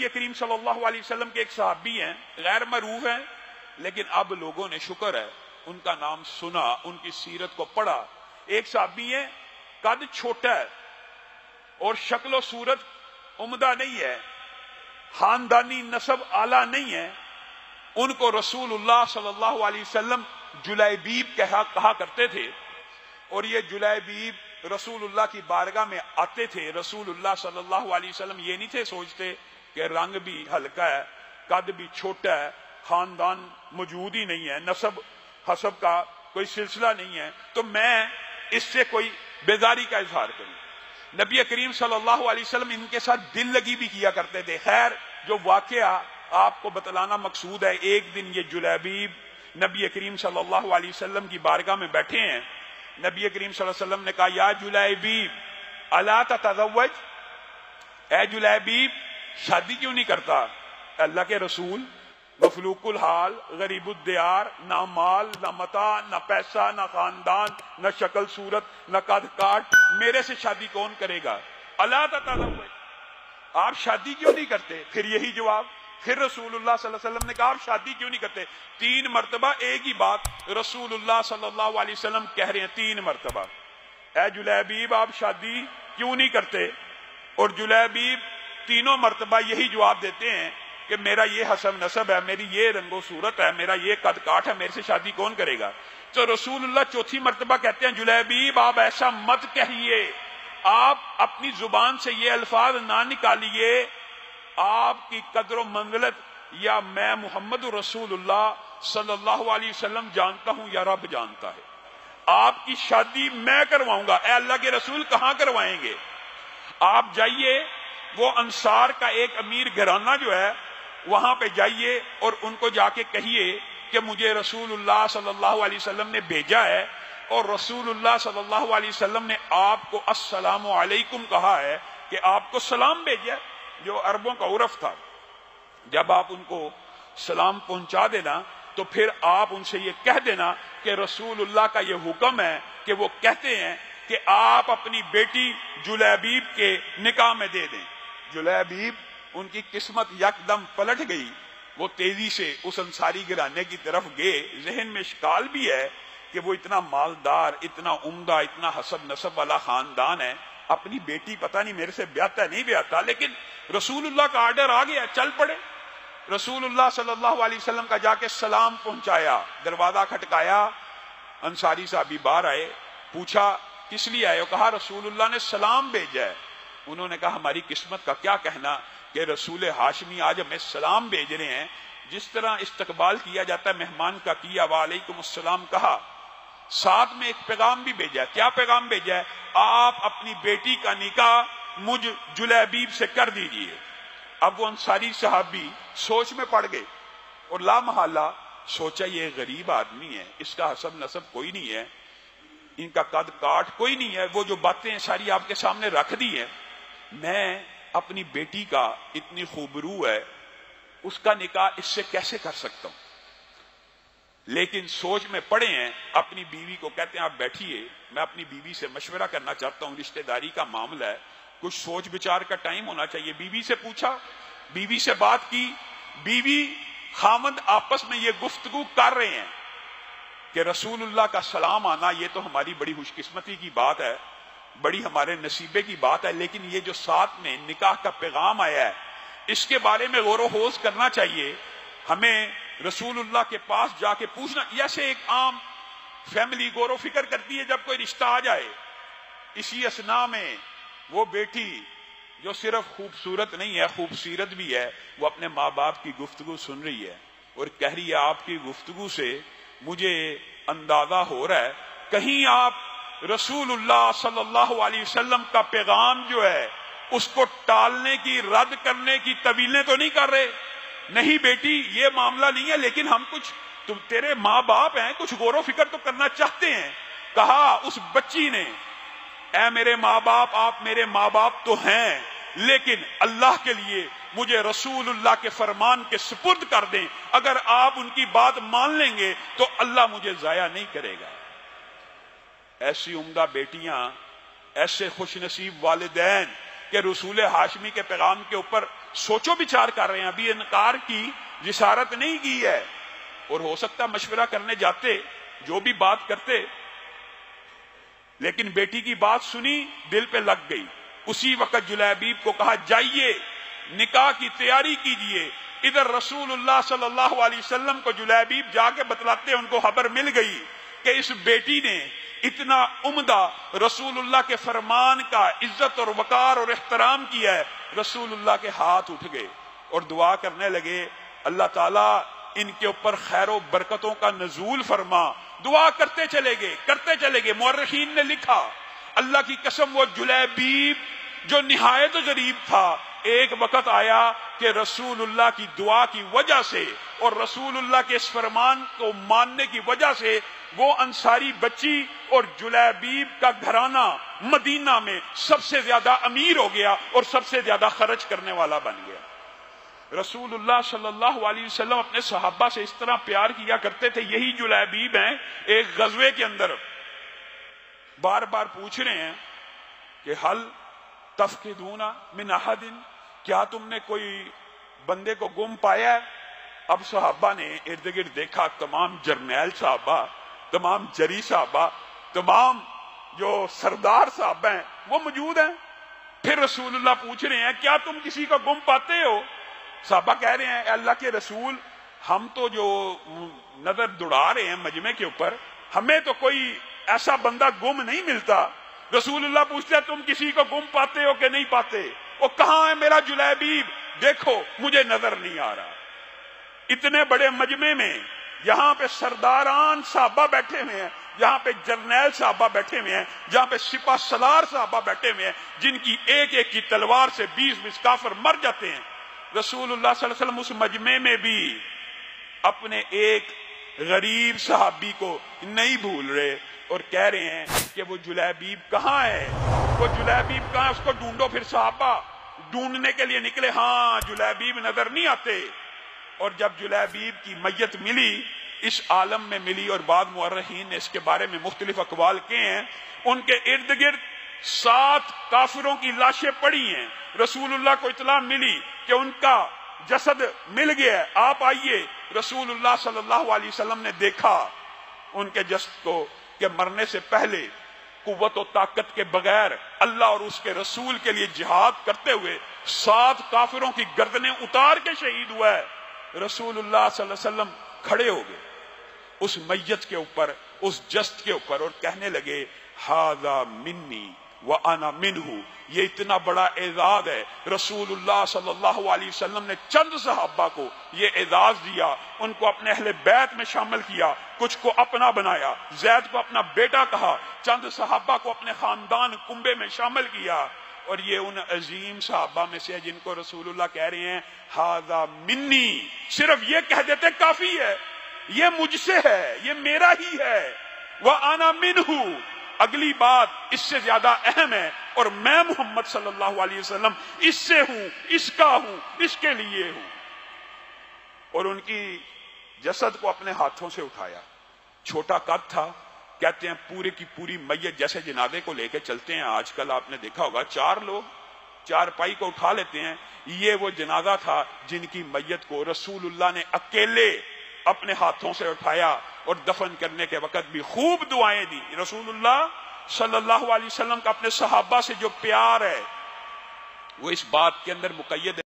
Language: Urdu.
نبی کریم صلی اللہ علیہ وسلم کے ایک صحابی ہیں، غیر معروف ہیں، لیکن اب لوگوں نے شکر ہے ان کا نام سنا، ان کی سیرت کو پڑھا۔ ایک صحابی ہیں، قد چھوٹا ہے اور شکل و صورت عمدہ نہیں ہے، خاندانی نسب اعلیٰ نہیں ہے، ان کو رسول اللہ صلی اللہ علیہ وسلم جلیبیب کہا کرتے تھے، اور یہ جلیبیب رسول اللہ کی بارگاہ میں آتے تھے۔ رسول اللہ صلی اللہ علیہ وسلم یہ نہیں تھے سوچتے کہ رنگ بھی ہلکا ہے، قد بھی چھوٹا ہے، خاندان موجود ہی نہیں ہے، نسب حسب کا کوئی سلسلہ نہیں ہے، تو میں اس سے کوئی بیزاری کا اظہار کروں۔ نبی کریم صلی اللہ علیہ وسلم ان کے ساتھ دل لگی بھی کیا کرتے تھے۔ خیر، جو واقعہ آپ کو بتلانا مقصود ہے، ایک دن یہ جلیبیب نبی کریم صلی اللہ علیہ وسلم کی بارگاہ میں بیٹھے ہیں۔ نبی کریم صلی اللہ علیہ وسلم نے کہا، یا جلیبیب الا تتزوج، اے جلیبیب شادی کیوں نہیں کرتا؟ اللہ کے رسول مفلوق الحال، غریب الدیار، نہ مال نہ متاع، نہ پیسہ نہ خاندان، نہ شکل صورت نہ قد کاٹ، میرے سے شادی کون کرے گا؟ الا تتزوج، آپ شادی کیوں نہیں کرتے؟ پھر یہی جواب، پھر رسول اللہ صلی اللہ علیہ وسلم نے کہا، آپ شادی کیوں نہیں کرتے؟ 3 مرتبہ ایک ہی بات رسول اللہ صلی اللہ علیہ وسلم کہہ رہے ہیں، 3 مرتبہ، اے جلیبیب آپ شادی کیوں نہیں کرتے؟ اور جلیبیب تینوں مرتبہ یہی جواب دیتے ہیں کہ میرا یہ حسب نسب ہے، میری یہ رنگ و صورت ہے، میرا یہ قد کاٹ ہے، میرے سے شادی کون کرے گا؟ تو رسول اللہ چوتھی مرتبہ کہتے ہیں، جلیبیب آپ ایسا مت کہیے، آپ اپنی زبان سے یہ الفاظ نہ نکالیے، آپ کی قدر و منزلت یا میں محمد رسول اللہ صلی اللہ علیہ وسلم جانتا ہوں یا رب جانتا ہے، آپ کی شادی میں کرواؤں گا۔ اے اللہ کے رسول کہاں کروائیں گے؟ آپ جائیے، وہ انصار کا ایک امیر گھرانہ جو ہے وہاں پہ جائیے اور ان کو جا کے کہیے کہ مجھے رسول اللہ صلی اللہ علیہ وسلم نے بھیجا ہے، اور رسول اللہ صلی اللہ علیہ وسلم نے آپ کو السلام علیکم کہا ہے، کہ آپ کو سلام بھیجا، جو عربوں کا عرف تھا۔ جب آپ ان کو سلام پہنچا دینا تو پھر آپ ان سے یہ کہہ دینا کہ رسول اللہ کا یہ حکم ہے کہ وہ کہتے ہیں کہ آپ اپنی بیٹی جلیبیب کے نکاح میں دے دیں۔ جلیبیب ان کی قسمت یکدم پلٹ گئی، وہ تیزی سے اس انصاری گھرانے کی طرف گئے۔ ذہن میں اشکال بھی ہے کہ وہ اتنا مالدار، اتنا عمدہ، اتنا حسب نسب والا خاندان ہے، اپنی بیٹی پتہ نہیں میرے سے بیاتا نہیں بیاتا، لیکن رسول اللہ کا آرڈر آ گیا، چل پڑے۔ رسول اللہ صلی اللہ علیہ وسلم کا جا کے سلام پہنچایا، دروازہ کھٹکایا، انصاری صحابی باہر آئے، پوچھا کس لیے آئے ہو؟ کہا رسول اللہ نے سلام بھیجا ہے۔ انہوں نے کہا ہماری قسمت کا کیا کہنا کہ رسول ہاشمی آج ہمیں سلام بھیج رہے ہیں۔ جس طرح استقبال کیا جاتا ہے مہمان کا، کیا وعلیکم السلام کہا، ساتھ میں ایک پیغام بھی بھیجا ہے۔ کیا پیغام بھیجا ہے؟ آپ اپنی بیٹی کا نکاح مجھ جلیبیب سے کر دیجئے۔ اب وہ انصاری صحابی سوچ میں پڑ گئے اور لا محالہ سوچا یہ غریب آدمی ہے، اس کا حسب نسب کوئی نہیں ہے، ان کا قد کاٹ کوئی نہیں ہے، وہ جو باتیں ساری آپ کے سامنے رکھ دی ہیں، میں اپنی بیٹی کا اتنی خوبرو ہے اس کا نکاح اس سے کیسے کر سکتا ہوں؟ لیکن سوچ میں پڑے ہیں، اپنی بیوی کو کہتے ہیں آپ بیٹھیے، میں اپنی بیوی سے مشورہ کرنا چاہتا ہوں، رشتہ داری کا معاملہ ہے، کچھ سوچ بچار کا ٹائم ہونا چاہیے۔ بیوی سے پوچھا، بیوی سے بات کی، بیوی خامد آپس میں یہ گفتگو کر رہے ہیں کہ رسول اللہ کا سلام آنا یہ تو ہماری بڑی خوش قسمتی کی بات ہے، بڑی ہمارے نصیبے کی بات ہے، لیکن یہ جو ساتھ میں نکاح کا پیغام آیا ہے اس کے بارے میں غور و خوض کرنا چاہیے، ہمیں رسول اللہ کے پاس جا کے پوچھنا۔ جیسے ایک عام فیملی غور و فکر کرتی ہے جب کوئی رشتہ آ جائے، اسی اسنا میں وہ بیٹی جو صرف خوبصورت نہیں ہے خوبصیرت بھی ہے، وہ اپنے ماں باپ کی گفتگو سن رہی ہے اور کہہ رہی ہے آپ کی گفتگو سے مجھے اندازہ ہو رہا ہے کہیں آپ رسول اللہ صلی اللہ علیہ وسلم کا پیغام جو ہے اس کو ٹالنے کی، رد کرنے کی طویلیں تو نہیں کر رہے؟ نہیں بیٹی یہ معاملہ نہیں ہے، لیکن ہم کچھ، تم تیرے ماں باپ ہیں، کچھ غور و فکر تو کرنا چاہتے ہیں۔ کہا اس بچی نے، اے میرے ماں باپ، آپ میرے ماں باپ تو ہیں، لیکن اللہ کے لیے مجھے رسول اللہ کے فرمان کے سپرد کر دیں، اگر آپ ان کی بات مان لیں گے تو اللہ مجھے ضائع نہیں کرے گا۔ ایسی عمدہ بیٹیاں، ایسے خوش نصیب والدین کہ رسول ہاشمی کے پیغام کے اوپر سوچو بچار کر رہے ہیں، ابھی انکار کی جسارت نہیں کی ہے، اور ہو سکتا مشورہ کرنے جاتے جو بھی بات کرتے، لیکن بیٹی کی بات سنی، دل پہ لگ گئی۔ اسی وقت جلیبیب کو کہا جائیے نکاح کی تیاری کیجئے۔ ادھر رسول اللہ صلی اللہ علیہ وسلم کو جلیبیب جا کے بتلاتے، ان کو خبر مل گئی کہ اس بیٹی نے اتنا عمدہ رسول اللہ کے فرمان کا عزت اور وقار اور احترام کیا ہے۔ رسول اللہ کے ہاتھ اٹھ گئے اور دعا کرنے لگے، اللہ تعالیٰ ان کے اوپر خیر و برکتوں کا نزول فرما۔ دعا کرتے چلے گئے۔ مورخین نے لکھا، اللہ کی قسم وہ جلیبیب جو نہایت غریب تھا، ایک وقت آیا کہ رسول اللہ کی دعا کی وجہ سے اور رسول اللہ کے اس فرمان کو ماننے کی وجہ سے وہ انصاری بچی اور جلیبیب کا گھرانہ مدینہ میں سب سے زیادہ امیر ہو گیا اور سب سے زیادہ خرچ کرنے والا بن گیا۔ رسول اللہ صلی اللہ علیہ وسلم اپنے صحابہ سے اس طرح پیار کیا کرتے تھے۔ یہی جلیبیب ہیں، ایک غزوے کے اندر بار بار پوچھ رہے ہیں کہ حل تفقدون من احد، کیا تم نے کوئی بندے کو گم پایا ہے؟ اب صحابہ نے ارد گرد دیکھا، تمام جرنیل صحابہ، تمام جری صحابہ، تمام جو سردار صحابہ ہیں وہ موجود ہیں۔ پھر رسول اللہ پوچھ رہے ہیں کیا تم کسی کو گم پاتے ہو؟ صحابہ کہہ رہے ہیں اے اللہ کے رسول، ہم تو جو نظر دوڑا رہے ہیں مجمع کے اوپر، ہمیں تو کوئی ایسا بندہ گم نہیں ملتا۔ رسول اللہ پوچھتے ہیں تم کسی کو گم پاتے ہو کہ نہیں پاتے؟ وہ کہاں ہے میرا جلیبیب؟ دیکھو مجھے نظر نہیں آ رہا۔ اتنے بڑے مجمع میں یہاں پہ سرداران صحابہ بیٹھے ہوئے ہیں، یہاں پہ جرنیل صحابہ بیٹھے ہوئے ہیں، جہاں پہ سپہ سالار صحابہ بیٹھے ہوئے ہیں، جن کی ایک ایک کی تلوار سے 20 کافر مر جاتے ہیں۔ رسول اللہ صلی اللہ علیہ وسلم اس مجمع میں بھی اپنے ایک غریب صحابی کو نہیں بھول رہے اور کہہ رہے ہیں کہ وہ جلیبیب کہاں ہے؟ وہ جلیبیب کہاں ہے؟ اس کو ڈھونڈو۔ پھر صحابہ ڈھونڈنے کے لیے نکلے، ہاں جلیبیب نظر نہیں آتے۔ اور جب جلیبیب کی میت ملی، اس عالم میں ملی، اور بعض مورخین نے اس کے بارے میں مختلف اقوال کیے ہیں، ان کے ارد گرد 7 کافروں کی لاشیں پڑی ہیں۔ رسول اللہ کو اطلاع ملی کہ ان کا جسد مل گیا ہے، آپ آئیے۔ رسول اللہ صلی اللہ علیہ وسلم نے دیکھا ان کے جسد کو کہ مرنے سے پہلے قوت و طاقت کے بغیر اللہ اور اس کے رسول کے لیے جہاد کرتے ہوئے 7 کافروں کی گردنیں اتار کے شہید ہوا ہے۔ رسول اللہ صلی اللہ علیہ وسلم کھڑے ہو گئے اس میت کے اوپر، اس جسد کے اوپر، اور کہنے لگے ھذا منی وانا منہ، یہ اتنا بڑا اعزاز ہے۔ رسول اللہ صلی اللہ علیہ وسلم نے چند صحابہ کو یہ اعزاز دیا، ان کو اپنے اہل بیت میں شامل کیا، کچھ کو اپنا بنایا، زید کو اپنا بیٹا کہا، چند صحابہ کو اپنے خاندان کنبے میں شامل کیا، اور یہ ان عظیم صحابہ میں سے جن کو رسول اللہ کہہ رہے ہیں ھذا منی، صرف یہ کہہ دیتے کافی ہے، یہ مجھ سے ہے، یہ میرا ہی ہے۔ وَأَنَا مِنْهُ، اگلی بات اس سے زیادہ اہم ہے، اور میں محمد صلی اللہ علیہ وسلم اس سے ہوں، اس کا ہوں، اس کے لیے ہوں۔ اور ان کی جسد کو اپنے ہاتھوں سے اٹھایا، چھوٹا قد تھا، کہتے ہیں پورے کی پوری میت جیسے جنازے کو لے کے چلتے ہیں آج کل، آپ نے دیکھا ہوگا 4 لوگ 4 پائی کو اٹھا لیتے ہیں، یہ وہ جنازہ تھا جن کی میت کو رسول اللہ نے اکیلے اپنے ہاتھوں سے اٹھایا، اور دفن کرنے کے وقت بھی خوب دعائیں دی۔ رسول اللہ صلی اللہ علیہ وسلم کا اپنے صحابہ سے جو پیار ہے وہ اس بات کے اندر مقید ہے